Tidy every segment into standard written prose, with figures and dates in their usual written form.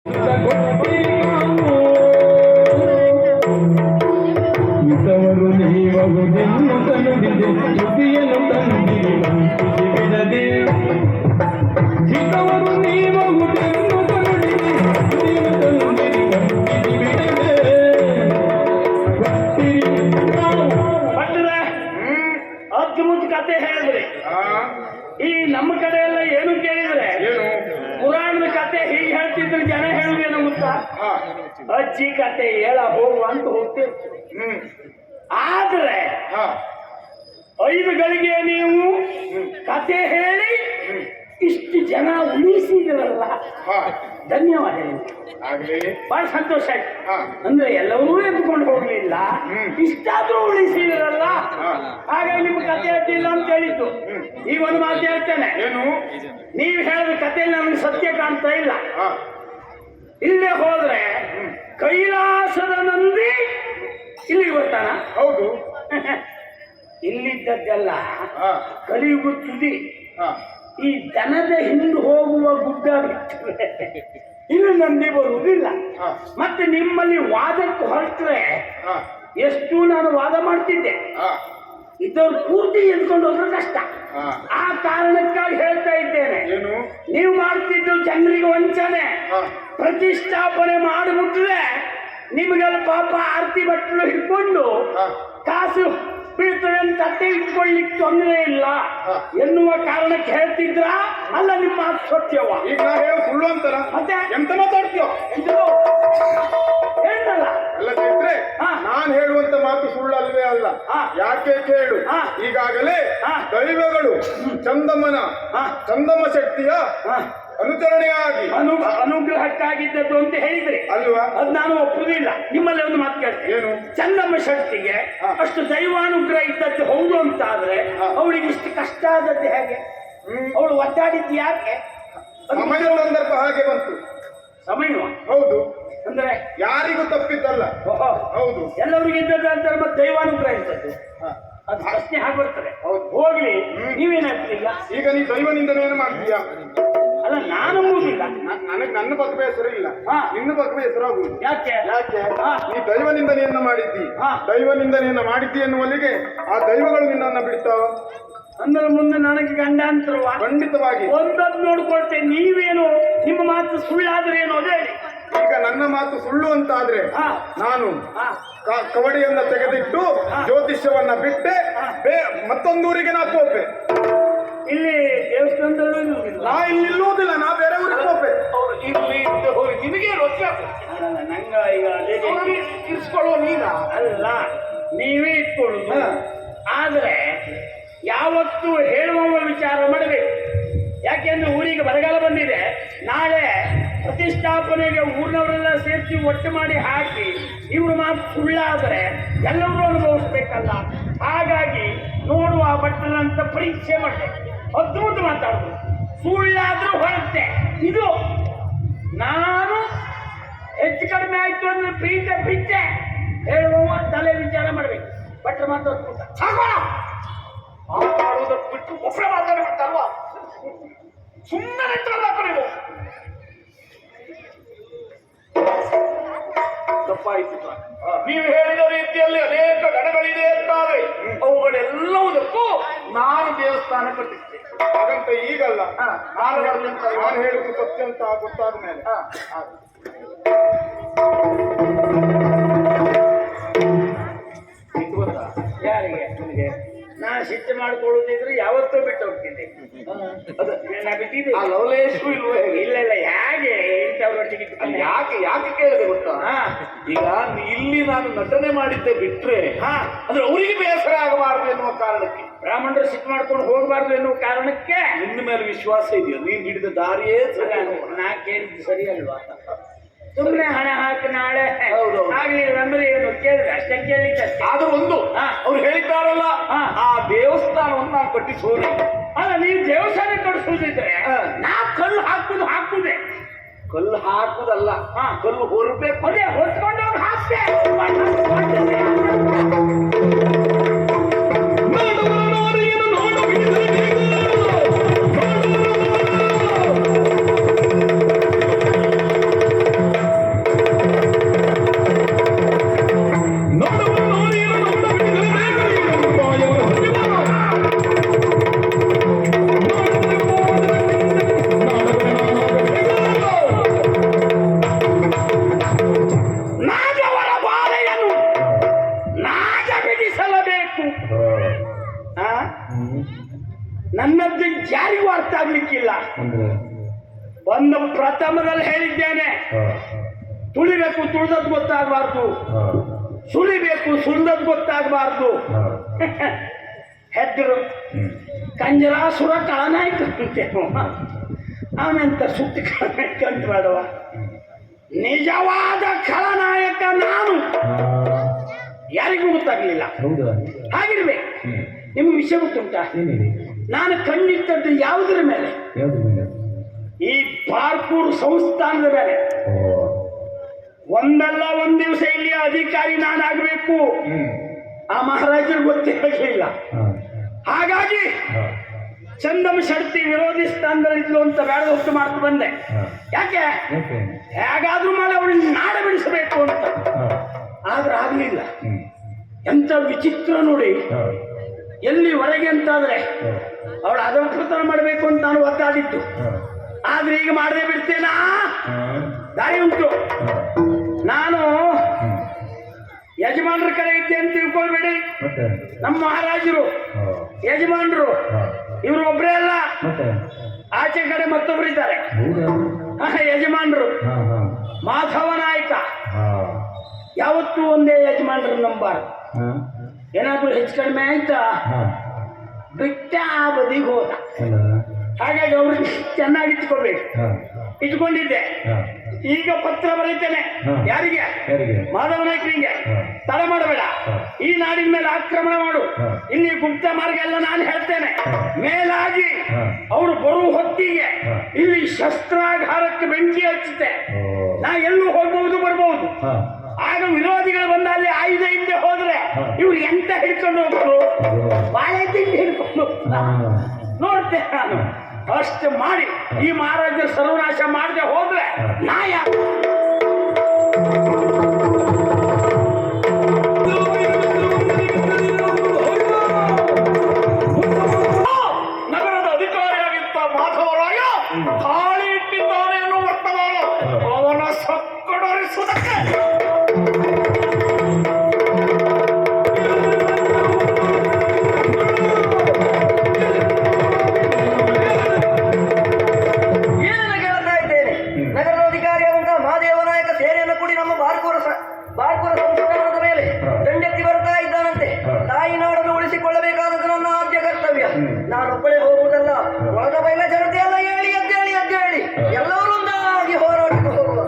ಮಿತವರು ನೀವಗುದೆನ್ನು ಕನುಡಿದೆ ಶ್ರುತಿಯನ್ನು ತಂದಿರಿ ವಂಚಿಸಿ ಬಿಡದೆ ಹಿತವರು ನೀವಗುದೆನ್ನು ಕನುಡಿದೆ ಶ್ರುತಿಯನ್ನು ತಂದಿರಿ ವಂಚಿಸಿ ಬಿಡದೆ ಅಚ್ಚುಮುಚ್ಚು ಕತೆ ಹೇಳಿದ್ರಿ. ಈ ನಮ್ಮ ಕಡೆ ಎಲ್ಲ ಏನು ಕೇಳಿದ್ರೆ ಪುರಾಣದ ಕತೆ ಹೀಗೆ ಹೇಳ್ತಿದ್ರು, ಜನ ಹೇಳುದೇನು ಗೊತ್ತಾ, ಅಜ್ಜಿ ಕತೆ ಹೇಳ ಹೋಗು ಅಂತ ಹೋಗ್ತಿರ್ತೀವಿ. ಆದ್ರೆ 5 ಗಳಿಗೆ ನೀವು ಕತೆ ಹೇಳಿ ಇಷ್ಟು ಜನ ಉಳಿಸಿದ್ರಲ್ಲ, ಧನ್ಯವಾದ ನಿಮ್ಗೆ. ಬಹಳ ಸಂತೋಷ ಆಯ್ತು. ಅಂದ್ರೆ ಎಲ್ಲವನ್ನೂ ಎದ್ದುಕೊಂಡು ಹೋಗ್ಲಿಲ್ಲ, ಇಷ್ಟಾದ್ರೂ ಉಳಿಸಿದ್ರಲ್ಲ, ಹಾಗಾಗಿ ನಿಮ್ ಕತೆ ಹೇಳ್ತಿಲ್ಲ ಅಂತ ಹೇಳಿದ್ದು. ಈಗ ಒಂದು ಮಾತು ಹೇಳ್ತೇನೆ, ನೀವು ಹೇಳಿದ ಕಥೆಯಲ್ಲಿ ನಮಗೆ ಸತ್ಯ ಕಾಣ್ತಾ ಇಲ್ಲ. ಇಲ್ಲೇ ಹೋದ್ರೆ ಕೈಲಾಸದ ನಂದಿ ಇಲ್ಲಿಗೆ ಬರ್ತಾನ? ಹೌದು. ಇಲ್ಲಿದ್ದದ್ದೆಲ್ಲ ಕಲಿಯುಗ ತುದಿ. ಈ ದನದ ಹಿಂದೆ ಹೋಗುವ ಗುಡ್ಡ ಬಿಟ್ಟರೆ ಇನ್ನು ನಂದಿ ಬರುವುದಿಲ್ಲ. ಮತ್ತೆ ನಿಮ್ಮಲ್ಲಿ ವಾದಕ್ಕೆ ಹೊರಟ್ರೆ ಎಷ್ಟು ನಾನು ವಾದ ಮಾಡ್ತಿದ್ದೆ, ಇದನ್ನು ಪೂರ್ತಿ ಎದ್ಕೊಂಡು ಹೋದ್ರೆ ಕಷ್ಟ. ಆ ಕಾರಣಕ್ಕಾಗಿ ಹೇಳ್ತಾ ಇದ್ದೇನೆ, ನೀವು ಮಾಡ್ತಿದ್ದು ಜನರಿಗೆ ವಂಚನೆ. ಪ್ರತಿಷ್ಠಾಪನೆ ಮಾಡಿಬಿಟ್ರೆ ನಿಮಗೆಲ್ಲ ಪಾಪ ಆರ್ತಿ ಬಟ್ಟಲು ಹಿಡ್ಕೊಂಡು ಕಾಸು ಬೀಳ್ತದೆ ಅಂತ ತಟ್ಟೆ ಇಟ್ಕೊಳ್ಳಿಕ್ಕೆ ತೊಂದರೆ ಇಲ್ಲ ಎನ್ನುವ ಕಾರಣಕ್ಕೆ ಹೇಳ್ತಿದ್ರ ಅಲ್ಲ? ನಿಮ್ಮ ಸತ್ಯವ ಈಗ ನಾ ಹೇಳ ಸುಳ್ಳು ಅಂತಾರ ಮತ್ತೆ ಎಂತ ಮಾತಾಡ್ತೀಯೋ? ಹೇಳ್ತಲ್ಲ ಅಲ್ಲ ಚೈತ್ರೆ, ನಾನ್ ಹೇಳುವಂತ ಮಾತು ಸುಳ್ಳು ಅಲ್ವೇ ಅಲ್ಲ. ಯಾಕೆ ಕೇಳು, ಈಗಾಗಲೇ ದೈವಗಳು ಚಂದಮ ಶಕ್ತಿಯ ಅನುಚರಣೆಯಾಗಿ ಅನುಗ್ರಹಕ್ಕಾಗಿದ್ದದ್ದು ಅಂತ ಹೇಳಿದ್ರೆ ಅಲ್ವಾ? ಅದು ನಾನು ಒಪ್ಪುದಿಲ್ಲ. ನಿಮ್ಮಲ್ಲಿ ಒಂದು ಮಾತು ಕೇಳ್ತೀನಿ, ಏನು? ಚಂದಮ್ಮ ಶಕ್ತಿಗೆ ಅಷ್ಟು ದೈವಾನುಗ್ರಹ ಇದ್ದದ್ದು ಹೌದು ಅಂತ ಆದ್ರೆ ಅವಳಿಗೆ ಇಷ್ಟು ಕಷ್ಟ ಆದದ್ದು ಹೇಗೆ? ಅವಳು ಒದ್ದಾಡಿದ್ದು ಯಾಕೆ? ಸಮಯ ಸಂದರ್ಭ ಹಾಗೆ ಬಂತು. ಸಮಯ ಹೌದು, ಅಂದ್ರೆ ಯಾರಿಗೂ ತಪ್ಪಿದ್ದಲ್ಲ. ಹೌದು, ಎಲ್ಲರಿಗೂ ಇದ್ದದ್ದು ಅಂತಾರೆ. ಮತ್ತೆ ದೈವಾನುಗ್ರಹ ಇದ್ದದ್ದು ಅದು ಪ್ರಶ್ನೆ ಹಾಗೆ ಬರ್ತದೆ. ಹೋಗ್ಲಿ, ನೀವೇನಾಗ್ತೀರಿ ಈಗ ನೀ ದೈವನಿಂದನೇನು ಮಾಡ್ತೀಯಾ? ಅಲ್ಲ, ನಾನು ಅಂಬುದಿಲ್ಲ. ನನ್ನ ಬಗ್ಗೆ ಹೆಸರು ಇಲ್ಲ, ನಿನ್ನ ಬಗ್ಗೆ ಹೆಸರಾಗುದು. ಯಾಕೆ? ನೀ ದೈವನಿಂದನೆಯನ್ನ ಮಾಡಿದ್ದಿ, ದೈವನಿಂದನೆಯನ್ನ ಮಾಡಿದ್ದಿ ಎನ್ನುವಲ್ಲಿಗೆ ಆ ದೈವಗಳು ನಿನ್ನನ್ನ ಬಿಡ್ತಾವ ಅಂದ್ರೆ ಮುಂದೆ ನನಗೆ ಗಂಡಾಂತರವ? ಖಂಡಿತವಾಗಿ ಒಂದದ್ದು ನೋಡ್ಕೊಳ್ತೇನೆ. ನೀವೇನು ನಿಮ್ಮ ಮಾತು ಸುಳ್ಳಾದ್ರೆ ಏನು ಅದೇ. ಈಗ ನನ್ನ ಮಾತು ಸುಳ್ಳು ಅಂತ ಆದ್ರೆ ನಾನು ಕವಡಿಯನ್ನ ತೆಗೆದಿಟ್ಟು ಜ್ಯೋತಿಷ್ಯವನ್ನ ಬಿಟ್ಟೆ ಮತ್ತೊಂದೂರಿಗೆ ನಾ ಹೋಗ್ಬೆ. ಇಲ್ಲಿ ದೇವಸ್ಥಾನದಲ್ಲೂ ನಾ ಇಲ್ಲಿ ಇಲ್ಲುವುದಿಲ್ಲ, ನಾ ಬೇರೆ ಊರಿಗೆ ಹೋಗ್ಬೆ. ನಿಮಗೆ ನಂಗ ಈಗ ಇರಿಸ್ಕೊಳ್ಳುವ ನೀನ ಅಲ್ಲ, ನೀವೇ ಇಟ್ಕೊಳ್ಳುದು. ಆದ್ರೆ ಯಾವತ್ತು ಹೇಳುವ ವಿಚಾರ ಮಾಡಬೇಕು. ಯಾಕೆಂದ್ರೆ ಊರಿಗೆ ಬರಗಾಲ ಬಂದಿದೆ. ನಾಳೆ ಪ್ರತಿಷ್ಠಾಪನೆಗೆ ಊರಿನವರೆಲ್ಲ ಸೇರಿಸಿ ಒಟ್ಟು ಮಾಡಿ ಹಾಕಿ ಇವರು ಮಾತು ಸುಳ್ಳಾದರೆ ಎಲ್ಲರೂ ಅನುಭವಿಸ್ಬೇಕಲ್ಲ. ಹಾಗಾಗಿ ನೋಡುವ ಬಟ್ಟಲಂತ ಪರೀಕ್ಷೆ ಮಾಡಬೇಕು. ಅದ್ಭುತ ಮಾತಾಡೋದು. ಸುಳ್ಳಾದ್ರೂ ಹೊರತೆ ಇದು ನಾನು ಹೆಚ್ಚು ಕಡಿಮೆ ಆಯ್ತು ಅಂದ್ರೆ ಪ್ರೀತಿ ಬಿಟ್ಟೆ ಹೇಳುವ ತಲೆ ವಿಚಾರ ಮಾಡಬೇಕು. ಬಟ್ಟೆ ಮಾತು ಅದ್ಭುತ ಮಾಡುವುದಕ್ಕೆ ಬಿಟ್ಟು ಒಬ್ಬರ ಮಾತಾಡ್ಬಿಡ್ತಾರಲ್ವಾ? ಸುಮ್ಮನೆ ನೀವು ತಪ್ಪಾಯಿತು. ನೀವು ಹೇಳಿದ ರೀತಿಯಲ್ಲಿ ಅನೇಕ ಗಣಗಳಿದೆ ಅಂತಾರೆ. ಅವುಗಳೆಲ್ಲವುದಕ್ಕೂ ನಾನು ದೇವಸ್ಥಾನ ಕಟ್ಟಿದ್ದೆ. ಹಾಗಂತ ಈಗಲ್ಲ, ನಾನು ಹೇಳುದು ಸತ್ಯ ಅಂತ ಗೊತ್ತಾದ ಮೇಲೆ. ಯಾರಿಗೆ? ನಿಮಗೆ ನಾ ಸಿಟ್ಟು ಮಾಡಿಕೊಳ್ಳುತ್ತಿದ್ರೆ ಯಾವತ್ತೂ ಬಿಟ್ಟು ಹೋಗ್ತಿದ್ದೆ. ನಾ ಬಿಟ್ಟಿದ್ದೆ. ಲವಲೇಶು ಇಲ್ವೇ? ಇಲ್ಲ ಇಲ್ಲ, ಹೇಗೆ ಇಂಥವ್ರೊಟ್ಟಿಗೆ ಯಾಕೆ ಕೇಳಿದೆ ಗೊತ್ತಾ? ಈಗ ಇಲ್ಲಿ ನಾನು ನಟನೆ ಮಾಡಿದ್ದೆ ಬಿಟ್ರೆ ಅಂದ್ರೆ ಅವರಿಗೆ ಬೇಸರ ಆಗಬಾರದು ಎನ್ನುವ ಕಾರಣಕ್ಕೆ, ಬ್ರಾಹ್ಮಣರು ಸಿಟ್ಟು ಮಾಡ್ಕೊಂಡು ಹೋಗಬಾರ್ದು ಎನ್ನುವ ಕಾರಣಕ್ಕೆ. ನಿನ್ನ ಮೇಲೆ ವಿಶ್ವಾಸ ಇದೆಯಾ? ನೀನ್ ಹಿಡಿದ ದಾರಿಯೇ ನಾ ಕೇಳಿದ್ದು ಸರಿ ಅಲ್ವಾ? ಸುಮ್ಮನೆ ಹಣ ಹಾಕಿ ನಾಳೆ ಆಗ್ಲಿಲ್ಲ ಅಂದ್ರೆ ಏನು ಕೇಳಿದ್ರೆ ಅಷ್ಟೇ ಕೇಳಿದ್ದೆ. ಆದ್ರೂ ಒಂದು ಅವ್ರು ಹೇಳಿದ್ದಾರಲ್ಲ, ಆ ದೇವಸ್ಥಾನವನ್ನು ನಾವು ಕಟ್ಟಿಸೋಣ. ಅಲ್ಲ, ನೀವು ದೇವಸ್ಥಾನ ಕಟ್ಟಿಸೋದಿದ್ರೆ ನಾ ಕಲ್ಲು ಹಾಕುದೇ. ಕಲ್ಲು ಹಾಕುದಲ್ಲ, ಕಲ್ಲು ಹೊರಬೇಕು. ಅದೇ ಹೊತ್ಕೊಂಡವ್ರು ಹಾಕ್ತೆ. ಆರಂಭದಲ್ಲಿ ಹೇಳಿದ್ದೇನೆ, ತುಳಿಬೇಕು ತುಳಿದದ್ದು ಗೊತ್ತಾಗಬಾರ್ದು, ಸುಳಿಬೇಕು ಸುಳಿದದ್ದು ಗೊತ್ತಾಗಬಾರ್ದು. ಹೆದ್ರು ಕಂಜರಾಸುರ ಕಳನಾಯ್ಕ ಅಂತೇನು ಅವನಂತ ಸುಟ್ಟಿ ಕಳನಾಯ್ಕ ಅಂತ ಬೇಡವ. ನಿಜವಾದ ಖಳನಾಯಕ ನಾನು, ಯಾರಿಗೂ ಗೊತ್ತಾಗ್ಲಿಲ್ಲ. ಹಾಗಿರ್ಬೇಕು. ನಿಮ್ಗೆ ವಿಷಯ ಗೊತ್ತುಂಟ, ನಾನು ಕಣ್ಣಿಟ್ಟದ್ದು ಯಾವುದರ ಮೇಲೆ? ಈ ಬಾರ್ಕೂರು ಸಂಸ್ಥಾನದ ಮೇಲೆ. ಒಂದಲ್ಲ ಒಂದ್ ದಿವಸ ಇಲ್ಲಿ ಅಧಿಕಾರಿ ನಾನಾಗಬೇಕು. ಆ ಮಹಾರಾಜರು ಗೊತ್ತಿರಲಿಲ್ಲ. ಹಾಗಾಗಿ ಚಂದಮ ಶಕ್ತಿ ವಿರೋಧಿ ಸ್ಥಾನದಲ್ಲಿದ್ಲು ಅಂತ ಬೇಡ ಹೊತ್ತು ಮಾಡ್ತು ಬಂದೆ. ಯಾಕೆ ಹೇಗಾದ್ರೂ ಮಾಡಿ ಅವಳನ್ನ ನಾಡ ಬಿಡಿಸಬೇಕು ಅಂತ. ಆದ್ರೆ ಆಗ್ಲಿಲ್ಲ. ಎಂತ ವಿಚಿತ್ರ ನೋಡಿ. ಎಲ್ಲಿವರೆಗೆ ಅಂತಾದ್ರೆ ಅವಳು ಅಧಃಪತನ ಮಾಡಬೇಕು ಅಂತ ನಾನು ಒತ್ತಾಡಿದ್ದು. ಆದ್ರೆ ಈಗ ಮಾಡದೆ ಬಿಡ್ತೇನಾ? ದಾರಿ ಉಂಟು. ನಾನು ಯಜಮಾನರ ಕಡೆ ಇದ್ದೆ ಅಂತ ತಿಳ್ಕೊಳ್ಬೇಡಿ. ನಮ್ಮ ಮಹಾರಾಜರು ಯಜಮಾನರು ಇವರು ಒಬ್ಬರೇ ಅಲ್ಲ, ಆಚೆ ಕಡೆ ಮತ್ತೊಬ್ರು ಇದ್ದಾರೆ. ಯಜಮಾನರು ಮಾಧವ ನಾಯಕ. ಯಾವತ್ತೂ ಒಂದೇ ಯಜಮಾನರು ನಂಬಾರ್ದು. ಏನಾದ್ರೂ ಹೆಚ್ಚು ಕಡಿಮೆ ಆಯ್ತಾ ಬಿಟ್ಟ ಆ ಬದಿಗೆ ಹೋದ. ಹಾಗಾಗಿ ಅವ್ರಿಗೆ ಚೆನ್ನಾಗಿಟ್ಕೋಬೇಕು. ಇಟ್ಕೊಂಡಿದ್ದೆ. ಈಗ ಪತ್ರ ಬರೀತೇನೆ. ಯಾರಿಗೆ? ಮಾಧವ ನಾಯಕನಿಗೆ. ತಡ ಮಾಡಬೇಡ, ಈ ನಾಡಿನ ಮೇಲೆ ಆಕ್ರಮಣ ಮಾಡು, ಇಲ್ಲಿ ಗುಪ್ತ ಮಾರ್ಗ ಎಲ್ಲ ನಾನು ಹೇಳ್ತೇನೆ. ಮೇಲಾಗಿ ಅವರು ಬರುವ ಹೊತ್ತಿಗೆ ಇಲ್ಲಿ ಶಸ್ತ್ರಾಗಾರಕ್ಕೆ ಬೆಂಕಿ ಹಚ್ಚುತ್ತೆ. ನಾ ಎಲ್ಲೂ ಹೋಗ್ಬಹುದು ಬರ್ಬಹುದು. ಆಗ ವಿರೋಧಿಗಳು ಬಂದ ಅಲ್ಲಿ ಆಯುಧ ಹಿಂದೆ ಹೋದ್ರೆ ಇವ್ರು ಎಂತ ಹಿಡ್ಕೊಂಡು ಹೋಗ್ರು? ಬಾಳೆ ತಿಂಡಿ ಹಿಡ್ಕೊಂಡು ಹೋಗ್ತಾರೆ. ನೋಡ್ತೇನೆ ನಾನು. ಅಷ್ಟು ಮಾಡಿ ಈ ಮಹಾರಾಜರ ಸರ್ವನಾಶ ಮಾಡದೆ ಹೋದ್ರೆ ನಾಯ ನಗರದ ಅಧಿಕಾರಿಯಾಗಿದ್ದ ಮಾಧವರಾಯ ತಾಳಿ ಇಟ್ಟಿದ್ದಾನೆ ಎನ್ನುವ ವರ್ತಮಾನ ಅವನ ಸಕ್ಕಡರಿಸುವುದಕ್ಕೆ ಬಾರ್ಕೂರ ಸಂಸ್ಥಾನದ ಮೇಲೆ ದಂಡೆತ್ತಿ ಬರ್ತಾ ಇದ್ದಾನಂತೆ. ತಾಯಿನಾಡನ್ನು ಉಳಿಸಿಕೊಳ್ಳಬೇಕಾದದ್ದು ನನ್ನ ಆದ್ಯ ಕರ್ತವ್ಯ. ನಾನೊಬ್ಬಳೇ ಹೋಗುವುದಲ್ಲ, ಒಳದ ಬೈಲ ಜನತೆ ಎಲ್ಲ ಹೇಳಿ ಎದ್ದೇಳಿ ಎದ್ದೇಳಿ ಎಲ್ಲರೂ ಒಂದಾಗಿ ಹೋರಾಟಕ್ಕೆ ಹೋಗುವ.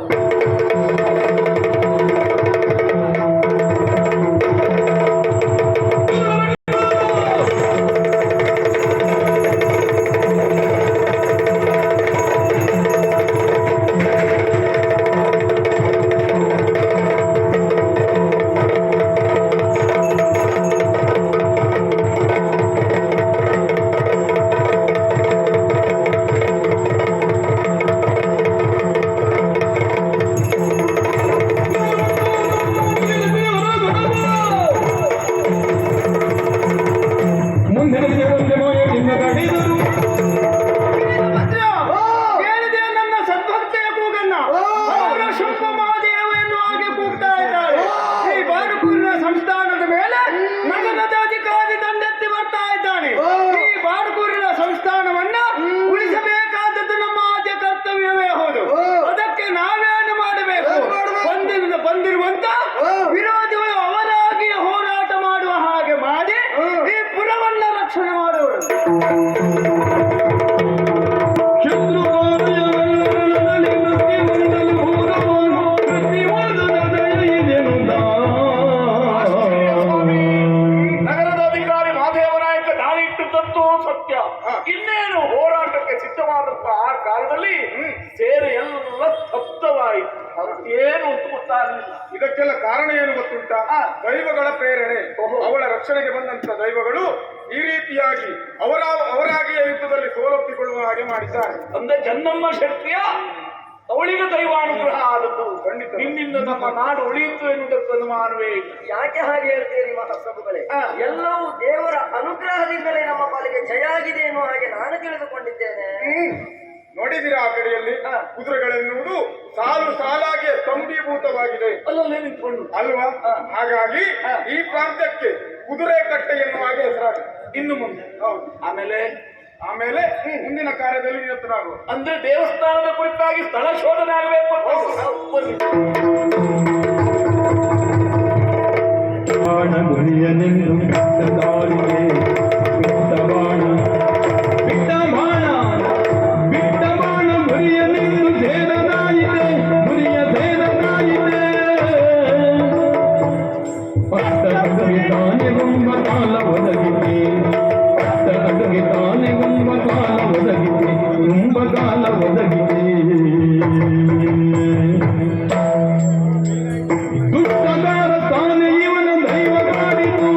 ಸಂಸ್ಥಾನದ ಮೇಲೆ ನಗರದ ಅಧಿಕಾರಿ ದಂಡೆತ್ತಿ ಬರ್ತಾ ಇದ್ದಾನೆ. ಈ ಬಾರ್ಕೂರಿನ ಸಂಸ್ಥಾನವನ್ನ ಉಳಿಸಬೇಕಾದದ್ದು ನಮ್ಮ ಆದ್ಯ ಕರ್ತವ್ಯವೇ ಹೌದು. ಅದಕ್ಕೆ ನಾವೇನು ಮಾಡಬೇಕು? ಬಂದಿರುವಂತ ವಿರೋಧಿಗಳು ಅವರಾಗಿ ಹೋರಾಟ ಮಾಡುವ ಹಾಗೆ ಮಾಡಿ ಈ ಪುರವನ್ನ ರಕ್ಷಣೆ ಮಾಡುವರು. ಇನ್ನೇನು ಹೋರಾಟಕ್ಕೆ ಸಿದ್ಧವಾದಂತಹ ಆ ಕಾಲದಲ್ಲಿ ಸೇನೆ ಎಲ್ಲ ಸ್ತಬ್ಧವಾಯಿತು. ಏನು ಅಂತ ಗೊತ್ತಾಗಲಿಲ್ಲ. ಇದಕ್ಕೆಲ್ಲ ಕಾರಣ ಏನು ಗೊತ್ತುಂಟಾ? ದೈವಗಳ ಪ್ರೇರಣೆ. ಅವಳ ರಕ್ಷಣೆಗೆ ಬಂದಂತ ದೈವಗಳು ಈ ರೀತಿಯಾಗಿ ಅವರಾಗಿಯೇ ಯುದ್ಧದಲ್ಲಿ ಸೋಲೊಪ್ಪಿಕೊಳ್ಳುವ ಹಾಗೆ ಮಾಡಿದ್ದಾರೆ. ಅಂದ್ರೆ ಚೆನ್ನಮ್ಮ ಶಕ್ತಿಯ ಅವಳಿಗೆ ದೈವಾನುಗ್ರಹ ಆದದ್ದು. ಖಂಡಿತ ನಿನ್ನಿಂದ ನಮ್ಮ ನಾಡು ಉಳಿಯಿತು ಎನ್ನುವುದಕ್ಕೆ ಅನುಮಾನವೇ ಇಲ್ಲ. ಯಾಕೆ ಹಾಗೆ ಹೇಳ್ತೀರಿ ಮಹಾಪ್ರಭುಗಳೇ? ಎಲ್ಲವೂ ದೇವರ ಅನುಗ್ರಹದಿಂದಲೇ ನಮ್ಮ ಪಾಲಿಗೆ ಜಯ ಆಗಿದೆ ಎನ್ನುವ ಹಾಗೆ ನಾನು ತಿಳಿದುಕೊಂಡಿದ್ದೇನೆ. ನೋಡಿದಿರಾ ಆ ಕಡೆಯಲ್ಲಿ ಕುದುರೆಗಳೆನ್ನುವುದು ಸಾಲು ಸಾಲಾಗಿ ಸ್ತಂಭೀಭೂತವಾಗಿದೆ ಅಲ್ಲಲ್ಲೇ ನಿಂತ್ಕೊಂಡು ಅಲ್ವಾ? ಹಾಗಾಗಿ ಈ ಪ್ರಾಂತ್ಯಕ್ಕೆ ಕುದುರೆ ಕಟ್ಟೆ ಎನ್ನುವ ಹಾಗೆ ಹೆಸರಾಗಿದೆ. ಇನ್ನು ಮುಂದೆ ಆಮೇಲೆ ಆಮೇಲೆ ಮುಂದಿನ ಕಾರ್ಯದಲ್ಲಿ ನಿರತನಾಗು. ಅಂದ್ರೆ ದೇವಸ್ಥಾನದ ಕುರಿತಾಗಿ ಸ್ಥಳ ಶೋಧನೆ ಆಗಬೇಕು ಅಂತ ಬನ್ನಿ. ಬಾಣ ಗುರಿಯನೆಂದು ಬಿಟ್ಟ ದಾರಿಗೆ ಬಿಟ್ಟ ಬಾಣ ಬಿಟ್ಟ ಬಾಣ ಬಿಟ್ಟ ಬಾಣ ಗುರಿಯನೆಂದು ಸೇರದಾಯಿತೆ ಗುರಿಯ ಸೇರದಾಯಿತೆ ಪಟ್ಟ ಅಡುಗೆ ತಾನೆ ಗುಂಬ ಕಾಲ ಒದಗಿದೆ ಪಟ್ಟ ಅಡುಗೆ ತಾನೆ ಗುಂಬ ಕಾಲ ಒದಗಿದೆ ತುಂಬ ಕಾಲ ಒದಗಿದೆ ದುಷ್ಟಗಾರ ತಾನೆ ಇವನ ದೈವಗಾಡಿತು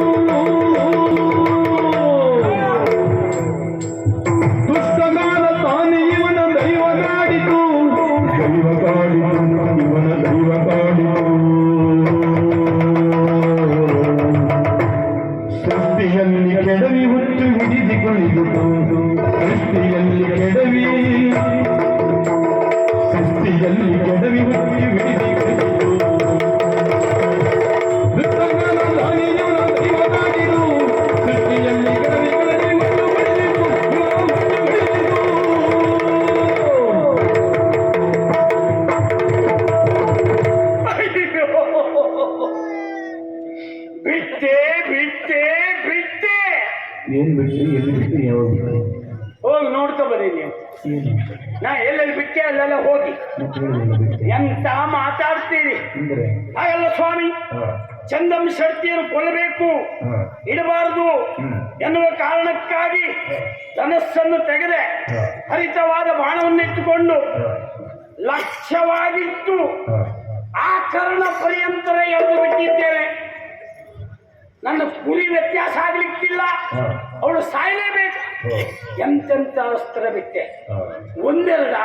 ದುಷ್ಟಗಾರ ತಾನೆ ಇವನ ದೈವಗಾಡಿತು ದೈವಗಾಡಿತು ಇವನ ದೈವಗಾಡಿತು ಸೃಷ್ಟಿಯಲ್ಲಿ ಕೆಡವಿ ಹುಟ್ಟು ಹಿಡಿದುಕೊಂಡಿತು ಸೃಷ್ಟಿಯಲ್ಲಿ ಕೆಡವಿ ಹುಟ್ಟು ಹಿಡಿದುಕೊಂಡಿತು ಬಿಟ್ಟೆ ಬಿಟ್ಟೆ ಬಿಟ್ಟೆ ಏನ್ ಬಿಟ್ಟು ಎಲ್ಲಿ ಬಿಟ್ಟು ಯಾವಾಗ ಹೋಗಿ ನೋಡ್ಕೊ ಬರೀ ನೀವು. ನಾ ಎಲ್ಲೆಲ್ಲಿ ಬಿಟ್ಟೆ ಅಲ್ಲೆಲ್ಲ ಹೋಗಿ ಎಂತ ಮಾತಾಡ್ತೀರಿ ಅಂದ್ರೆ ಹಾಗಲ್ಲ ಸ್ವಾಮಿ. ಚಂದಂ ಶಕ್ತಿಯನ್ನು ಕೊಲ್ಲಬೇಕು ಇಡಬಾರದು ಎನ್ನುವ ಕಾರಣಕ್ಕಾಗಿ ಧನಸ್ಸನ್ನು ತೆಗೆದೆ ಹರಿತವಾದ ಬಾಣವನ್ನಿಟ್ಟುಕೊಂಡು ಲಕ್ಷ್ಯವಾಗಿಟ್ಟು ಆಕರಣ ಪರ್ಯಂತರ ಎಳೆದು ಬಿಟ್ಟಿದ್ದೇನೆ. ನನ್ನ ಗುರಿ ವ್ಯತ್ಯಾಸ ಆಗ್ಲಿಕ್ಕಿಲ್ಲ, ಅವಳು ಸಾಯಲೇಬೇಕು. ಎಂತೆಂತ ಅಸ್ತ್ರ ಬಿಟ್ಟೆ, ಒಂದೆರಡ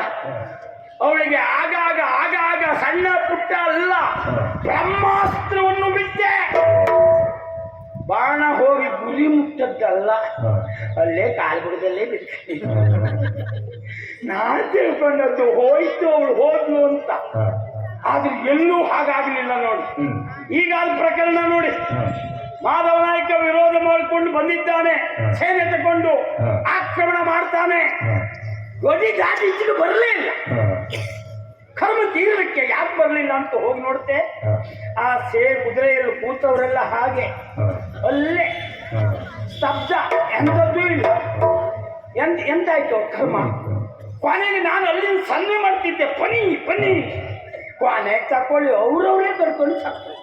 ಅವಳಿಗೆ ಆಗಾಗ ಆಗಾಗ ಸಣ್ಣ ಪುಟ್ಟ ಅಲ್ಲ ಬ್ರಹ್ಮಾಸ್ತ್ರವನ್ನು ಬಿಟ್ಟೆ. ಬಾಣ ಹೋಗಿ ಗುರಿ ಮುಟ್ಟದ್ದಲ್ಲ, ಅಲ್ಲೇ ಕಾಲ್ಬುಡದಲ್ಲೇ ಬಿಟ್ಟೆ. ನಾನು ತಿಳ್ಕೊಂಡದ್ದು ಹೋಯ್ತು ಅವಳು ಹೋದ್ಲು ಅಂತ, ಆದ್ರೆ ಎಲ್ಲೂ ಹಾಗಾಗಲಿಲ್ಲ ನೋಡಿ. ಈಗ ಅಲ್ಲಿ ಪ್ರಕರಣ ನೋಡಿ, ಮಾಧವ ನಾಯಕ ವಿರೋಧ ಮಾಡಿಕೊಂಡು ಬಂದಿದ್ದಾನೆ, ಸೇನೆ ತಗೊಂಡು ಆಕ್ರಮಣ ಮಾಡ್ತಾನೆ. ಗಡಿ ದಾಟಿ ಈಚೆಗೆ ಬರಲೇ ಇಲ್ಲ. ಕರ್ಮ ತೀರಕ್ಕೆ ಯಾಕೆ ಬರಲಿಲ್ಲ ಅಂತ ಹೋಗಿ ನೋಡ್ತೆ, ಆ ಕುದುರೆಯಲ್ಲಿ ಕೂತವರೆಲ್ಲ ಹಾಗೆ ಅಲ್ಲೇ ಸ್ತಬ್ಧ, ಎಂಥದ್ದು ಇಲ್ಲ. ಎಂತಾಯ್ತು ಕರ್ಮ. ಕೊನೆಗೆ ನಾನು ಅಲ್ಲಿಂದ ಸನ್ನೆ ಮಾಡ್ತಿದ್ದೆ, ಪನಿ ಪನಿ. ಕೊನೆ ತಕೊಳ್ಳಿ ಅವ್ರವರೇ ಕರ್ಕೊಂಡು ಸತ್ತು.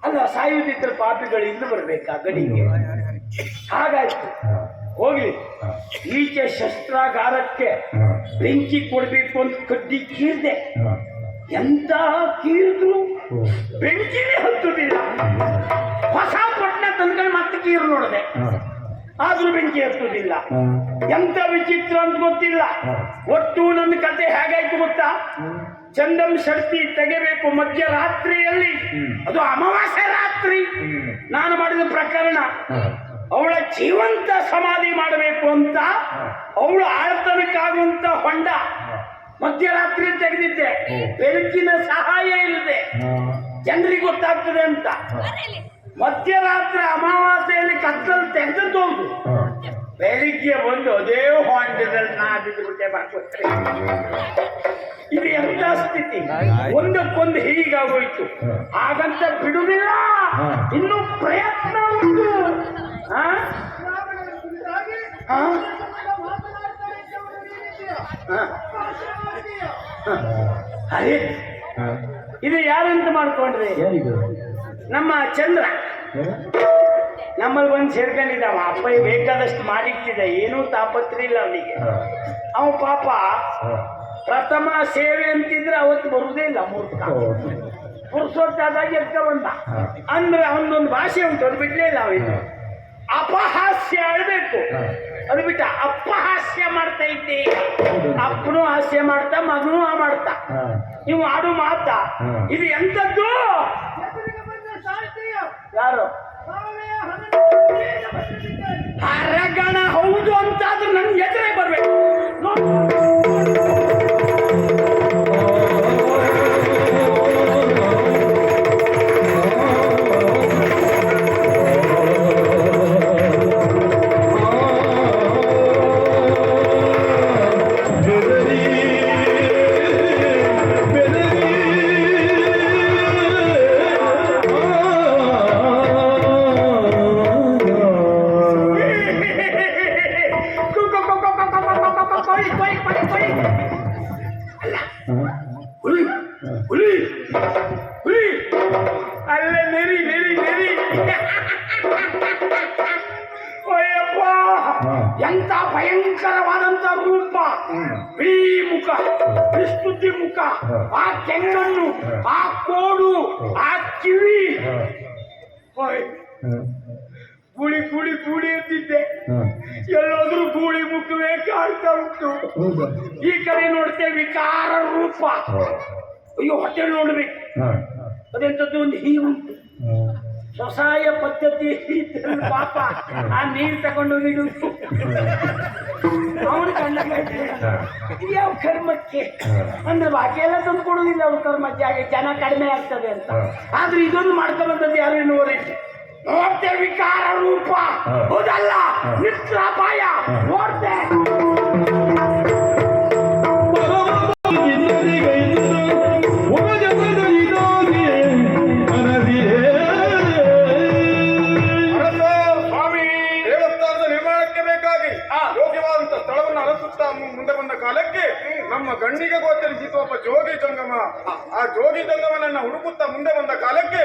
ಅಲ್ಲ, ಸಾಯುವುದಿದ್ರೆ ಪಾಪಿಗಳು ಇನ್ನು ಬರ್ಬೇಕಾ ಗಡಿಗೆ? ಹಾಗಾಯ್ತು. ಹೋಗ್ಲಿ, ಈಚೆ ಶಸ್ತ್ರಾಗಾರಕ್ಕೆ ಬೆಂಕಿ ಕೊಡ್ಬೇಕು ಅಂತ ಕಡ್ಡಿ ಕೀರ್ದೆ. ಎಂತ ಕೀರಿದ್ರು ಬೆಂಕಿನೇ ಹತ್ತುದಿಲ್ಲ. ಹೊಸ ಪಟ್ಟಣ ತಂದ್ಕೊಂಡು ಮತ್ತೆ ಕೀರು ನೋಡಿದೆ, ಆದ್ರೂ ಬೆಂಕಿ ಹತ್ತುದಿಲ್ಲ. ಎಂತ ವಿಚಿತ್ರ ಅಂತ ಗೊತ್ತಿಲ್ಲ. ಒಟ್ಟು ನನ್ನ ಕತೆ ಹೇಗಾಯ್ತು ಗೊತ್ತಾ? ಚಂದಂ ಶಕ್ತಿ ತೆಗೆಬೇಕು ಮಧ್ಯರಾತ್ರಿಯಲ್ಲಿ, ಅದು ಅಮಾವಾಸ್ಯೆ ರಾತ್ರಿ. ನಾನು ಮಾಡಿದ ಪ್ರಕರಣ, ಅವಳ ಜೀವಂತ ಸಮಾಧಿ ಮಾಡಬೇಕು ಅಂತ ಅವಳು ಆಳ್ತನಕ್ಕಾಗುವಂತ ಹೊಂಡ ಮಧ್ಯರಾತ್ರಿ ತೆಗೆದಿದ್ದೆ. ಬೆಳಕಿನ ಸಹಾಯ ಇಲ್ಲದೆ ಜನರಿಗೆ ಗೊತ್ತಾಗ್ತದೆ ಅಂತ ಮಧ್ಯರಾತ್ರಿ ಅಮಾವಾಸ್ಯೆಯಲ್ಲಿ ಕತ್ತಲು ತೆಗೆದು ಹೋಗು. ಬೆಳಿಗ್ಗೆ ಬಂದು ಅದೇ ಹೊಂಡದಲ್ಲಿ ನಾ ಬಿದ್ದುಬಿಟ್ಟೆ ಮಾಡ್ಕೊಡ್ತೇನೆ. ಇದು ಎಂತ ಸ್ಥಿತಿ, ಒಂದಕ್ಕೊಂದು ಹೀಗಾಗೋಯ್ತು. ಹಾಗಂತ ಬಿಡುವುದಿಲ್ಲ, ಇನ್ನು ಪ್ರಯತ್ನ ಉಂಟು. ಅದೇ ಇದು ಯಾರಂತ ಮಾಡ್ಕೊಂಡ್ರಿ? ನಮ್ಮ ಚಂದ್ರ ನಮ್ಮಲ್ಲಿ ಬಂದು ಸೇರ್ಕೊಂಡಿದ್ದಾವ. ಅಪ್ಪ ಬೇಕಾದಷ್ಟು ಮಾಡಿಟ್ಟಿದೆ, ಏನೂ ತಾಪತ್ರೆ ಇಲ್ಲ ಅವನಿಗೆ. ಅವ ಪಾಪ ಪ್ರಥಮ ಸೇವೆ ಅಂತಿದ್ರೆ ಅವತ್ತು ಬರುವುದೇ ಇಲ್ಲ. ಮೂರ್ತ ಪುರುಷೋತ್ತಾದಾಗ ಎದ್ಕ ಬಂದ ಅಂದ್ರೆ ಅವನೊಂದು ಭಾಷೆ ಉಂಟು, ಅದು ಬಿಡ್ಲೇ ಇಲ್ಲ. ಅವನು ಅಪಹಾಸ್ಯ ಆಡ್ಬೇಕು, ಅದು ಬಿಟ್ಟ ಅಪಹಾಸ್ಯ ಮಾಡ್ತಾ ಇದ್ದೆ. ಅಪ್ಪನೂ ಹಾಸ್ಯ ಮಾಡ್ತಾ, ಮಗನೂ ಮಾಡ್ತಾ. ನೀವು ಆಡು ಮಾತಾ ಇದು ಎಂತದ್ದು? ಯಾರು ಹರಗಣ ಹೌದು ಅಂತಾದ್ರೂ ನನ್ ಎದುರೇ ಬರ್ಬೇಕು. ಹುಲಿ ಹುಲಿ ಅಲ್ಲೇ ನೆರಿ ನೆರಿ ನೆರಿ ಅಯ್ಯಪ್ಪ ಎಂತ ಭಯಂಕರವಾದಂತ ರೂಪ ಬಿಳಿ ಮುಖ ವಿಸ್ತುತಿ ಮುಖ ಆ ಕೆಂಗಣ್ಣು ಆ ಕೋಡು ಆ ಕಿವಿ ಓಯ್ ಗೂಳಿ ಗೂಳಿ ಗೂಳಿ ಎದ್ದಿದ್ದೆ ಎಲ್ಲಾದ್ರೂ ಗೂಳಿ ಮುಖವೇ ಕಾಣ್ತಾ ಉಂಟು ಈ ಕಡೆ ನೋಡ್ತೇವೆ ವಿಕಾರ ರೂಪ ಅಯ್ಯೋ ಹೊಟ್ಟೆ ನೋಡ್ಬೇಕು ಅದೆಂತದ್ದು ಒಂದು ಹೀಗುಂಟು ಸ್ವಸಹಾಯ ಪದ್ಧತಿ ಪಾಪ ಆ ನೀರು ತಗೊಂಡು ಇಡುವುದು ಅವನು ಕಣ್ಣ ಯಾವ ಕರ್ಮಕ್ಕೆ ಅಂದ್ರೆ ಬಾಕಿ ಎಲ್ಲ ತಂದು ಕೊಡುವುದಿಲ್ಲ ಅವ್ರ ಕರ್ಮ ಜನ ಕಡಿಮೆ ಆಗ್ತದೆ ಅಂತ ಆದ್ರೆ ಇದೊಂದು ಮಾಡ್ಕೊಂಬಂದದ್ದು ಯಾರು ಇನ್ನೂವರೆ ನೋಡ್ತೆ ವಿಕಾರ ರೂಪ ಹೌದಲ್ಲ ನಿತ್ರಾಪಾಯ ನೋಡ್ತೆ ಮುಂದೆ ಬಂದ ಕಾಲಕ್ಕೆ ನಮ್ಮ ಗಣ್ಣಿಗೆ ಗೋಚರಿಸಿತು ಒಬ್ಬ ಜೋಗಿ ಜಂಗಮ. ಆ ಜೋಗಿ ಜಂಗಮನನ್ನ ಹುಡುಕುತ್ತಾ ಮುಂದೆ ಬಂದ ಕಾಲಕ್ಕೆ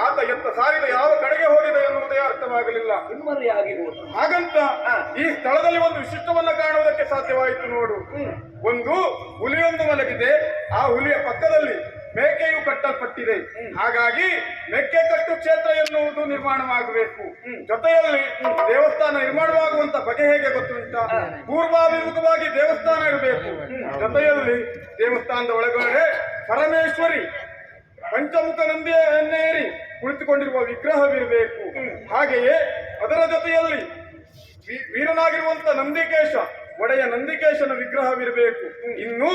ಆತ ಎತ್ತ ಸಾರಿದ ಯಾವ ಕಡೆಗೆ ಹೋಗಿದೆ ಎನ್ನುವುದೇ ಅರ್ಥವಾಗಲಿಲ್ಲ. ಹಾಗಂತ ಈ ಸ್ಥಳದಲ್ಲಿ ಒಂದು ವಿಶಿಷ್ಟವನ್ನ ಕಾಣುವುದಕ್ಕೆ ಸಾಧ್ಯವಾಯಿತು ನೋಡು. ಒಂದು ಹುಲಿಯೊಂದು ಮಲಗಿದೆ, ಆ ಹುಲಿಯ ಪಕ್ಕದಲ್ಲಿ ಮೇಕೆಯು ಕಟ್ಟಲ್ಪಟ್ಟಿದೆ. ಹಾಗಾಗಿ ಮೆಕ್ಕೆ ಕಟ್ಟು ಕ್ಷೇತ್ರ ಎನ್ನುವುದು ನಿರ್ಮಾಣವಾಗಬೇಕು. ಜೊತೆಯಲ್ಲಿ ದೇವಸ್ಥಾನ ನಿರ್ಮಾಣವಾಗುವಂತ ಬಗೆ ಹೇಗೆ ಗೊತ್ತುಂಟ? ಪೂರ್ವಾಭಿಮುಖವಾಗಿ ದೇವಸ್ಥಾನ ಇರಬೇಕು. ಜೊತೆಯಲ್ಲಿ ದೇವಸ್ಥಾನದ ಒಳಗಡೆ ಪರಮೇಶ್ವರಿ ಪಂಚಮುಖ ನಂದಿಯನ್ನೇರಿ ಕುಳಿತುಕೊಂಡಿರುವ ವಿಗ್ರಹವಿರಬೇಕು. ಹಾಗೆಯೇ ಅದರ ಜೊತೆಯಲ್ಲಿ ವೀರನಾಗಿರುವಂತ ನಂದಿಕೇಶ, ಒಡೆಯ ನಂದಿಕೇಶನ ವಿಗ್ರಹವಿರಬೇಕು. ಇನ್ನು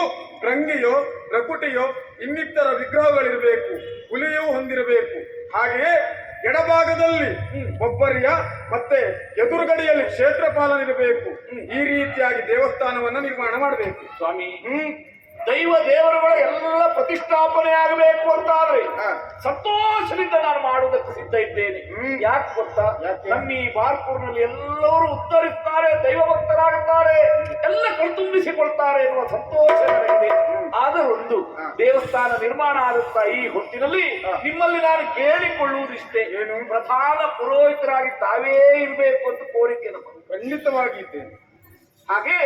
ರಂಗಿಯೋ ರಕುಟಿಯೋ ಇನ್ನಿತರ ವಿಗ್ರಹಗಳಿರಬೇಕು. ಹುಲಿಯೂ ಹೊಂದಿರಬೇಕು. ಹಾಗೆಯೇ ಎಡಭಾಗದಲ್ಲಿ ಒಬ್ಬರಿಯ ಮತ್ತೆ ಎದುರುಗಡೆಯಲ್ಲಿ ಕ್ಷೇತ್ರಪಾಲನಿರಬೇಕು. ಈ ರೀತಿಯಾಗಿ ದೇವಸ್ಥಾನವನ್ನ ನಿರ್ಮಾಣ ಮಾಡಬೇಕು ಸ್ವಾಮಿ. ದೈವ ದೇವರುಗಳ ಎಲ್ಲ ಪ್ರತಿಷ್ಠಾಪನೆ ಆಗಬೇಕು ಅಂತಾದ್ರೆ ಸಂತೋಷದಿಂದ ನಾನು ಮಾಡುವುದಕ್ಕೆ ಸಿದ್ಧ ಇದ್ದೇನೆ. ಯಾಕೆ ಗೊತ್ತಾ? ನಮ್ಮ ಈ ಬಾರ್ಪೂರ್ನಲ್ಲಿ ಎಲ್ಲರೂ ಉತ್ತರಿಸ್ತಾರೆ, ದೈವ ಭಕ್ತರಾಗುತ್ತಾರೆ, ಎಲ್ಲ ಕಣ್ತುಂಬಿಸಿಕೊಳ್ತಾರೆ ಎನ್ನುವ ಸಂತೋಷ ನನಗಿದೆ. ಆದರೂ ಒಂದು ದೇವಸ್ಥಾನ ನಿರ್ಮಾಣ ಆಗುತ್ತಾ ಈ ಹೊತ್ತಿನಲ್ಲಿ ನಿಮ್ಮಲ್ಲಿ ನಾನು ಕೇಳಿಕೊಳ್ಳುವುದಿಷ್ಟೇ, ಏನು ಪ್ರಧಾನ ಪುರೋಹಿತರಾಗಿ ತಾವೇ ಇರಬೇಕು ಅಂತ ಕೋರಿಕೆ ನಮ್ಮ ಖಂಡಿತವಾಗಿ ಇದ್ದೇನೆ. ಹಾಗೆ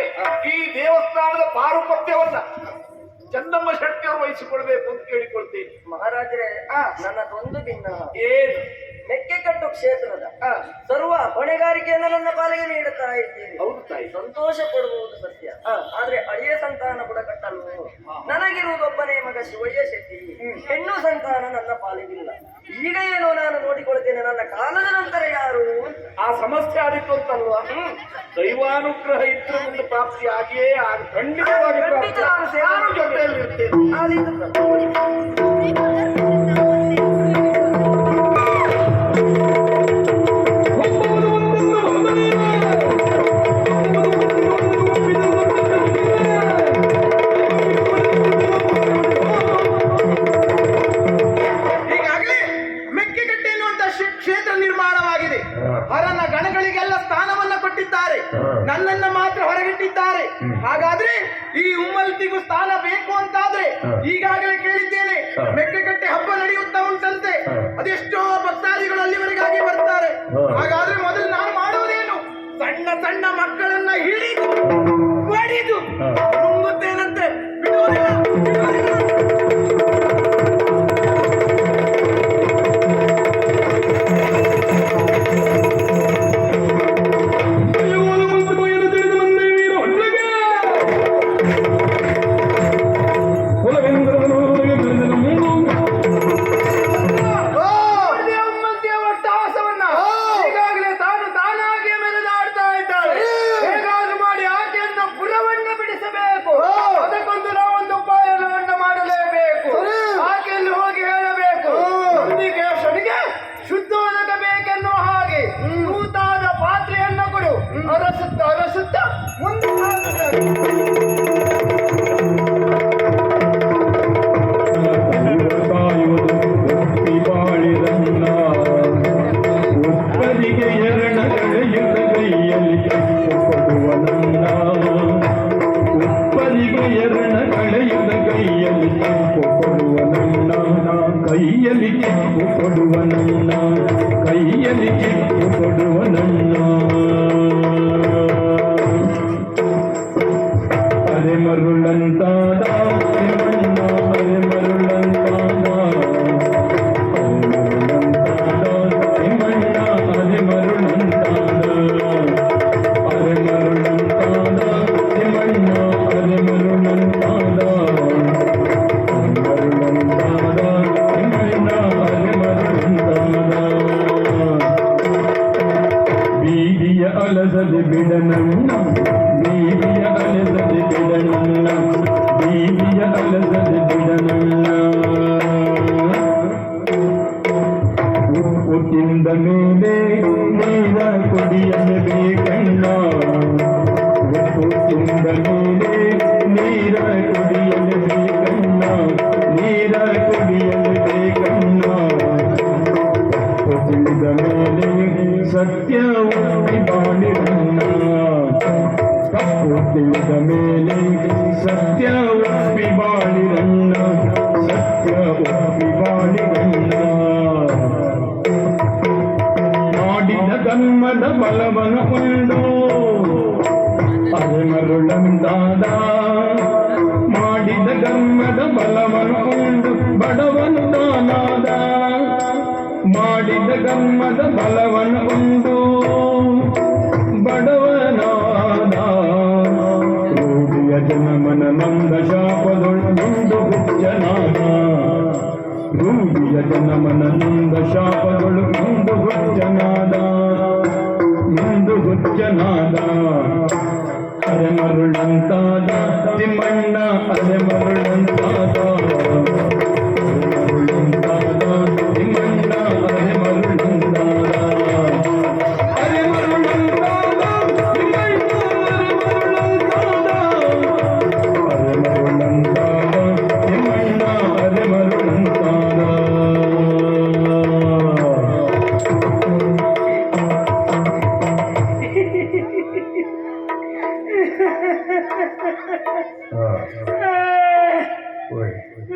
ಈ ದೇವಸ್ಥಾನದ ಪಾರುಪತ್ಯವನ್ನ ಚನ್ನಮ್ಮ ಶೆಟ್ಟಿಯವರು ವಹಿಸಿಕೊಳ್ಬೇಕು ಅಂತ ಕೇಳಿಕೊಳ್ತೇನೆ. ಮಹಾರಾಜರೇ, ನನ್ನದೊಂದು ಭಿನ್ನ. ಏನು? ಮೆಕ್ಕೆಕಟ್ಟು ಕ್ಷೇತ್ರದ ಸರ್ವ ಹೊಣೆಗಾರಿಕೆಯನ್ನು ನನ್ನ ಪಾಲಿಗೆ ನೀಡುತ್ತಾ ಇದ್ದೀನಿ. ಹೌದು ತಾಯಿ, ಸಂತೋಷ ಪಡುವುದು ಸತ್ಯ. ಆದ್ರೆ ಅಳಿಯ ಸಂತಾನ ಬುಡಕಟ್ಟಲು ನನಗಿರುವುದೊಬ್ಬನೇ ಮಗ ಶಿವಯ್ಯ ಶೆಟ್ಟಿ. ಹೆಣ್ಣು ಸಂತಾನ ನನ್ನ ಪಾಲಿಗಿಲ್ಲ. ಈಗ ಏನೋ ನಾನು ನೋಡಿಕೊಳ್ತೇನೆ, ನನ್ನ ಕಾಲದ ನಂತರ ಯಾರು ಆ ಸಮಸ್ಯೆ ಆದಿತ್ತು ಅಂತಲ್ವಾ? ದೈವಾನುಗ್ರಹ ಇದ್ರೆ ಮುಂದೆ ಪ್ರಾಪ್ತಿ ಆಗಿಯೇ ಖಂಡಿತವಾಗಿ ನಾನು ಜೊತೆಯಲ್ಲಿ ಇರ್ತೇನೆ. ಹರನ ಗಣಗಳಿಗೆಲ್ಲ ಸ್ಥಾನವನ್ನ ಕೊಟ್ಟಿದ್ದಾರೆ, ನನ್ನನ್ನ ಮಾತ್ರ ಹೊರಗಿಟ್ಟಿದ್ದಾರೆ. ಹಾಗಾದ್ರೆ ಈ ಉಮ್ಮಲ್ತಿಗೂ ಸ್ಥಾನ ಬೇಕು ಅಂತಾದ್ರೆ ಈಗಾಗಲೇ ಕೇಳಿದ್ದೇನೆ, ಮೆಕ್ಕೆಕಟ್ಟೆ ಹಬ್ಬ ನಡೆಯುತ್ತಾ ಉಂಟಂತೆ. ಅದೆಷ್ಟೋ ಭಕ್ತಾದಿಗಳು ಅಲ್ಲಿವರೆಗಾಗಿ ಬರ್ತಾರೆ. ಹಾಗಾದ್ರೆ ಮೊದಲು ನಾನು ಮಾಡುವುದೇನು? ಸಣ್ಣ ಸಣ್ಣ ಮಕ್ಕಳನ್ನ ಹಿಡಿದು ಹೊಡೆದು ನುಂಗುತ್ತೇನಂತೆ, ಬಿಡುವುದಿಲ್ಲ. ಕೈಯಲ್ಲಿ ಚಿಪ್ಪು ಕೊಡುವ ನನ್ನ ಕೈಯಲ್ಲಿ ಚಿಪ್ಪು ಕೊಡುವ ನನ್ನ ಅರೆ ಮರುಳಂತಾದ ತಿಮ್ಮಣ್ಣ ಅರೆ ಮರುಳಂತಾದ ತಿಮ್ಮಣ್ಣ ಅರೆ ಮರುಳಂತಾದ ಅರೆ ಮರುಳಂತಾದ ತಿಮ್ಮಣ್ಣ ಅರೆ ಮರುಳಂತಾದ ಬೀದಿಯ ಅಲಸದೆ ಬಿಡನಣ್ಣ ಬೀದಿಯ ಅಲಸದೆ ಬಿಡನಣ್ಣ ಬೀದಿಯ ಅಲಸದೆ ಬಿಡನಣ್ಣ ಉಪ್ಪು ತಿಂದ ಮೇಲೆ ನೀರ ಕುಡಿಯಲೇಬೇಕಣ್ಣ ಉಪ್ಪು ತಿಂದ ಮೇಲೆ ನೀರ ಕುಡಿಯಲೇಬೇಕಣ್ಣ ನೀರ ಕುಡಿಯಲೇಬೇಕಣ್ಣ ತಿಳಿದ ಮೇಲೆ ಸತ್ಯ ಒಪ್ಪಿ ಬಾಳಿರಣ್ಣ ತಪ್ಪು ತಿಳಿದ ಮೇಲೆ ಸತ್ಯ ಒಪ್ಪಿ ಬಾಳಿರಣ್ಣ ಸತ್ಯ ಒಪ್ಪಿ ಬಾಳಿರಣ್ಣ ಮಾಡಿದ ಕರ್ಮದ ಬಲವನು ಉಂಡು ಅರೆ ಮರುಳಂದಾದ ಮಾಡಿದ ಕರ್ಮದ ಬಲವನು ಉಂಡು ಬಡವನು ದಾನಾದ ಮಾಡಿದ ಕರ್ಮದ ಬಲವನು ಉಂಡು ಬಡವನಾದ ರೂಢಿಯ ಜನಮನ ನಂದ ಶಾಪದೊಳಗುಂಡು ಹುಚ್ಚನಾದ ರೂಢಿಯ ಜನಮನ ನಂದ ಶಾಪದೊಳಗುಂಡು ಹುಚ್ಚನಾದ ಮುಂದು ಹುಚ್ಚನಾದ ಅರೆ ಮರುಳಂತಾದ ತಿಮ್ಮಣ್ಣ ಅರೆ ಮರುಳಂತಾದ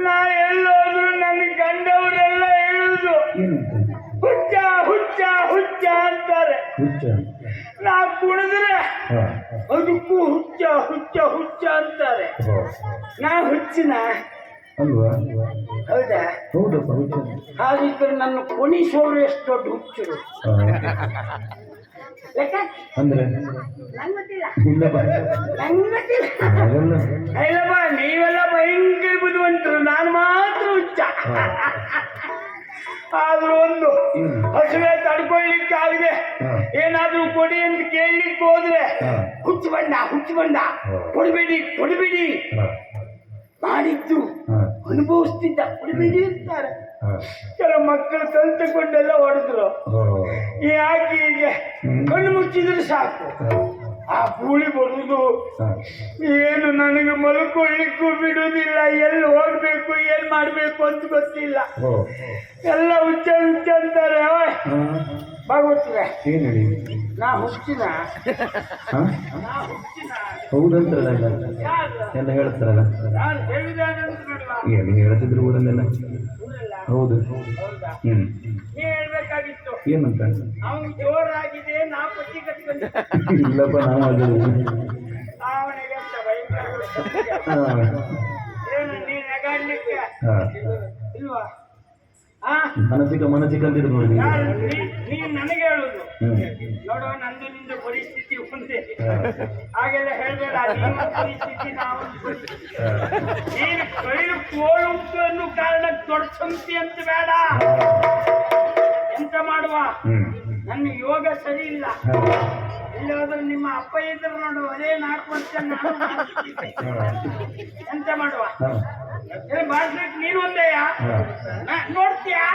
ನಾ ಎಲ್ಲೋದ್ರು ನನ್ನ ಗಂಡವರೆಲ್ಲ ಹೇಳುದು ಹುಚ್ಚ ಹುಚ್ಚ ಹುಚ್ಚ ಅಂತಾರೆ. ನಾ ಕುಡಿದ್ರೆ ಅದಕ್ಕೂ ಹುಚ್ಚ ಹುಚ್ಚ ಹುಚ್ಚ ಅಂತಾರೆ. ನಾ ಹುಚ್ಚಿನ ಅಲ್ವಾ? ಹೌದಾ? ಹೌದಪ್ಪ ಹುಚ್ಚ. ಹಾಗಿದ್ರೆ ನನ್ನ ಕೊನಿಸೋರು ಎಷ್ಟು ದೊಡ್ಡ ಹುಚ್ಚರು ಲೆಕ್ಕ ಅಂದ್ರೆ ನಂಗೆ ಗೊತ್ತಿಲ್ಲ. ಇಲ್ಲಪ್ಪ ನಂಗೆ ಗೊತ್ತಿಲ್ಲ. ಅದೆಲ್ಲ ಇಲ್ಲಪ್ಪ ನೀವೆಲ್ಲ ಭಯಂಕರ ಬುದ್ಧಿವಂತರು, ನಾನು ಮಾತ್ರ ಹುಚ್ಚ. ಆದ್ರೂ ಒಂದು ಹಸುವೆ ತಡ್ಕೊಳ್ಳಿಕ್ಕಾಗಿದೆ. ಏನಾದ್ರೂ ಕೊಡಿ ಅಂತ ಕೇಳಲಿಕ್ಕೆ ಹೋದ್ರೆ ಹುಚ್ಚು ಬಂಡ ಕೊಡಬೇಡಿ ಕೊಡಬೇಡಿ ಮಾಡಿದ್ದು ಅನುಭವಿಸ್ತಿದ್ದ ಕೊಡಬೇಡಿ ಅಂತಾರೆ. ಕೆಲವು ಮಕ್ಕಳು ಕಲ್ತುಕೊಂಡೆಲ್ಲ ಹೊಡೆದ್ರು. ಯಾಕೆ ಹೀಗೆ ಕಣ್ಣು ಮುಚ್ಚಿದ್ರೆ ಸಾಕು ಆ ಗೂಳಿ ಬರುವುದು. ಏನು ನನಗೆ ಮಲ್ಕೊಳ್ಳಿಕ್ಕೂ ಬಿಡುವುದಿಲ್ಲ, ಎಲ್ಲಿ ಹೋಗ್ಬೇಕು ಏನ್ ಮಾಡ್ಬೇಕು ಅಂತ ಗೊತ್ತಿಲ್ಲ. ಎಲ್ಲ ಹುಚ್ಚ ಹುಚ್ಚ ಅಂತಾರೆ. ಭಾಗವತ್ರೆ ನಾ ಹುಚ್ಚಿನ ಹೌದಂತಾರಲ್ಲ ಎಲ್ಲ ಹೇಳ್ತಾರಲ್ಲ, ನಾನು ಹೇಳಿದಾನಂತ ಏನು ಹೇಳ್ತಿದ್ರು ಊರಲ್ಲೆಲ್ಲ. ಹೌದು. ನೀ ಹೇಳ್ಬೇಕಾಗಿತ್ತು ಏನಂತ? ಅವನು ಜೋರಾಗಿದೆ, ನಾ ಪಟ್ಟಿ ಕಟ್ಕೊಂಡು ಇಲ್ಲಪ್ಪ ನಾವು ಅದು ಅವನಿಗೆ ಅಂತ ಭಯಂಕರ ಏನು ನೀ ನಗಾಡ್ಲಿಕ್ಕೆ ಇಲ್ವಾ? ಮನಸಿಕ ಅಂತಿದ್ರು ನೋಡಿ. ನೀನ್ ನನಗೆ ಹೇಳುದು ನೋಡುವ, ನಂದು ನಿಂದು ಪರಿಸ್ಥಿತಿ ಒಂದೇ. ಹಾಗೆಲ್ಲ ಹೇಳ್ಬೇಡ. ನೀನು ಪರಿಸ್ಥಿತಿ ನಾವು ನೀನು ಕೈಲು ಕೋಳುಂಟು ಅನ್ನೋ ಕಾರಣ ದೊಡ್ಡ ಸಂತಿ ಅಂತ ಬೇಡ. ಎಂತ ಮಾಡುವ, ನನ್ನ ಯೋಗ ಸರಿ ಇಲ್ಲ. ಇಲ್ಲೋದ್ರೆ ನಿಮ್ಮ ಅಪ್ಪ ಇದ್ರು ನೋಡು, ಅದೇ 4 ವರ್ಷ ನಾನು ಎಂತ ಮಾಡುವ. ಬಾಳ್ಸ್ಲಿಕ್ಕೆ ನೀನು ಒಂದೇಯ ನೋಡ್ತೀಯಾ?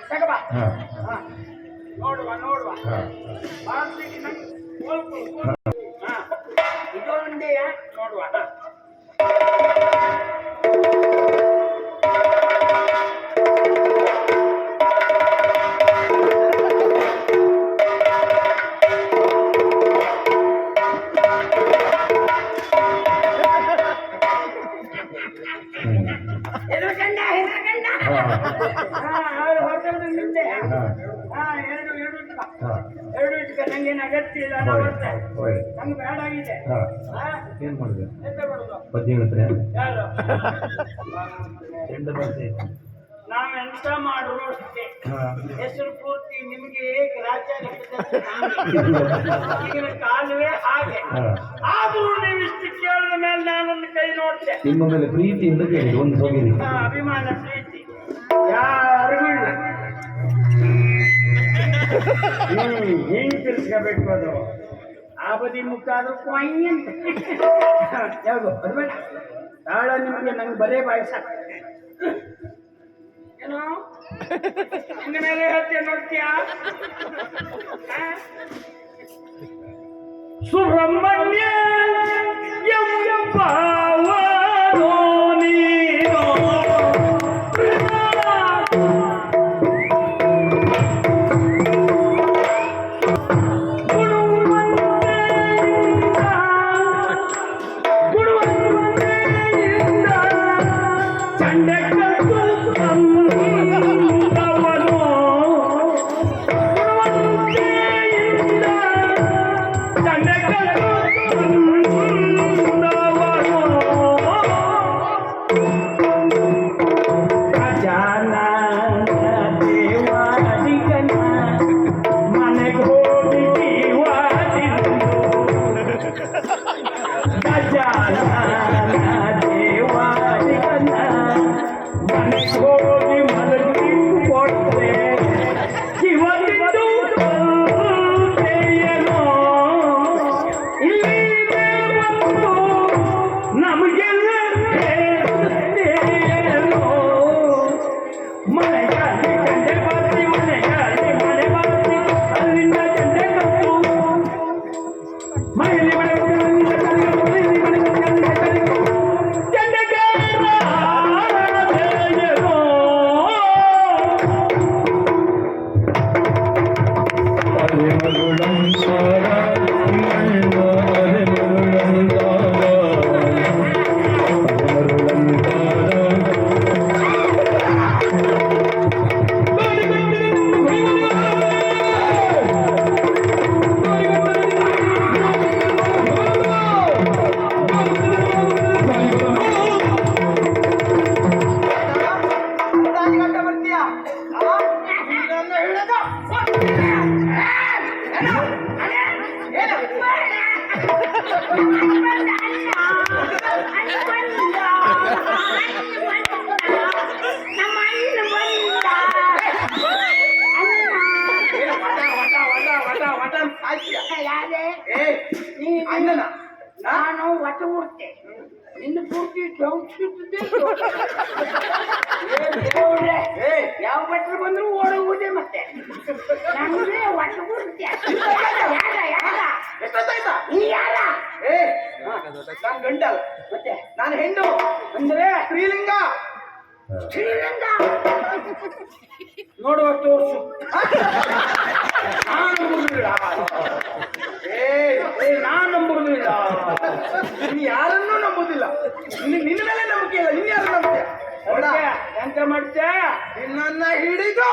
ತಗಬಾ ನೋಡುವ ಬಾಳ್ಸ್ಲಿಕ್ಕೆ ಇದು ಒಂದೇಯ ನೋಡುವ. ಜಗತ್ತಿಲ್ಲ ನಂಗೆ ಬೇಡ ಆಗಿದೆ ಏನ್ ಮಾಡಿದೆ ಎಂತ ಮಾಡುದು ಬಜ್ಜಿ ಹೇಳ್ತಾರೆ ಯಾರು ಚೆಂಡ ಬರ್ತೆ ನಾವ್ ಎಂತ ಮಾಡುದು ಅಷ್ಟೇ ಹೆಸರು ಪೂರ್ತಿ ನಿಮ್ಗೆ ಗ್ರಾಚಾರ್ಯ ಈಗಿನ ಕಾಲವೇ ಹಾಗೆ ಆದ್ರೂ ನೀವು ಇಷ್ಟು ಕೇಳಿದ ಮೇಲೆ ನಾನೊಂದು ಕೈ ನೋಡ್ತೆ ನಿಮ್ಮ ಮೇಲೆ ಪ್ರೀತಿಯಿಂದ ಕೇಳಿ ಒಂದು ಹೋಗಿರಿ ಅಭಿಮಾನ ಪ್ರೀತಿ ಯಾರಿಗೂ ಇಲ್ಲ ಹೆಂಗ್ ತಿರ್ಸ್ಕೋಬೇಕು ಅದು ಆ ಬದಿ ಮುಖ ಆದ್ರೂ ಕೊಯ್ ಅಂತ ಯಾವುದು ಅದು ಬೇಡ ತಾಳ ನಿಮಗೆ ನಂಗೆ ಬರೇ ಬಾಯಿ ಸಾಕು ಏನೋ ಹಂಗ ಮೇಲೆ ಹೇಳ್ತೀಯ ನೋಡ್ತೀಯ ಸುಬ್ರಹ್ಮಣ್ಯ ಎಂಬವನೋ ನೀನೋ ನಾನು ಒಟ್ಟು ಕೊಡ್ತೆ ನಿನ್ನ ಪೂರ್ತಿ ಯಾವ ಭಟ್ರು ಬಂದ್ರು ಓಡೋಗುದೇ ಮತ್ತೆ ನಮಗೆ ಒಟ್ಟು ಕೊಡ್ತೆ ನೀ ಯಾರ ನಾನು ಗಂಡಲ್ಲ ಮತ್ತೆ ನಾನು ಹೆಣ್ಣು ಅಂದ್ರೆ ಸ್ತ್ರೀಲಿಂಗ ಶ್ರೀರಂಗ ನೋಡುವ ತೋರ್ಸು ನಾನು ನಂಬುದಿಲ್ಲ ನಾನು ನಂಬುದಿಲ್ಲ ನೀನು ಯಾರನ್ನೂ ನಂಬುದಿಲ್ಲ ನಿನ್ನ ಮೇಲೆ ನಂಬಿಕೆ ಇಲ್ಲ ನೀನು ಯಾರು ನಂಬ್ತೀಯ ನೋಡ ಎಂತ ಮಾಡ್ತೀಯ ನಿನ್ನನ್ನ ಹಿಡಿದು